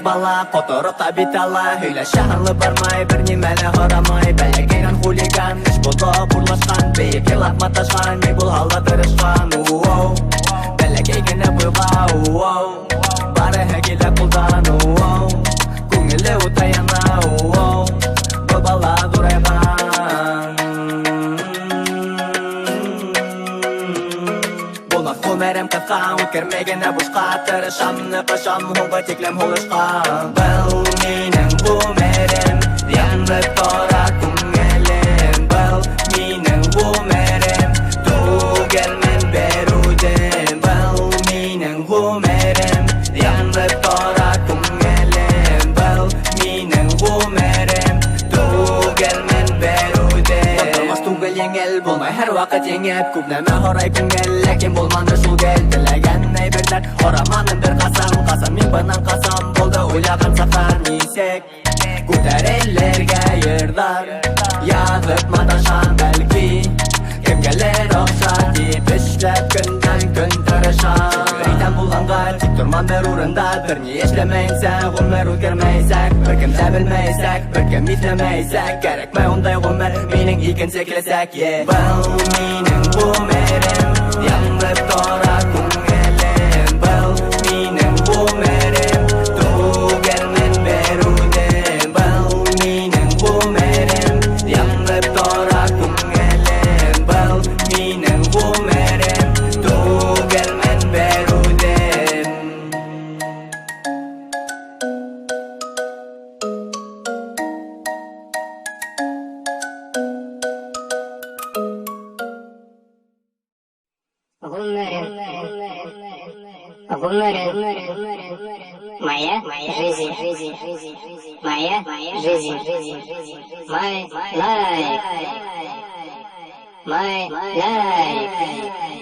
бала, которып та бит ала. Өйләшә аңлы бармай, бер нимәне харамай. Бәләкәйгән хулиган, эш булып урлашкан. Бейек елап маташкан, ни булһа тырышкан. Бәләкәй генә буйга, барыһы килә кулдан. Күңеле ут яна, бу бала зурайган. Булмас гомерем кыска, үткәрмәгәнә бушка. Тырышам, ныгышам, һуңгы тиклем һулышка. Был минең гомерем, янып тора күңелем. Был минең гомерем, түгел мен берүдем. Был минең гомерем, янып тора күңелем. Был минең гомерем, түгел мен берүдем. Тормыш түгел еңел, булмай һәр вакыт еңеп. Күп нәмә һорай күңел, ләкин булмады шул гел. Теләгән әйберләр, араманым бер касам. Мин бынан касам, булды уйлаган сафар. Нисек күтәрелергә йырдар, язып маташам бәлки. Кемгәлер акча дип эшләп көндән-көн тырышам. Әйтәм булганга, тик тормам бер урында. Берни эшләмәйсәң, гомер үткәрмәйсәк. Беркем дә белмәйсәк, беркем итмәйсәк. Кәрәкмәй ундай гомер, минең икенче киләсәк. Был минең гомерем, янып тора күңелем. Был минең гомерем, түгел мен берүдем. Был минең гомерем, янып тора күңелем. Был минең гомерем, түгел мен берүдем. Моя жизнь, моя жизнь, my life, my life.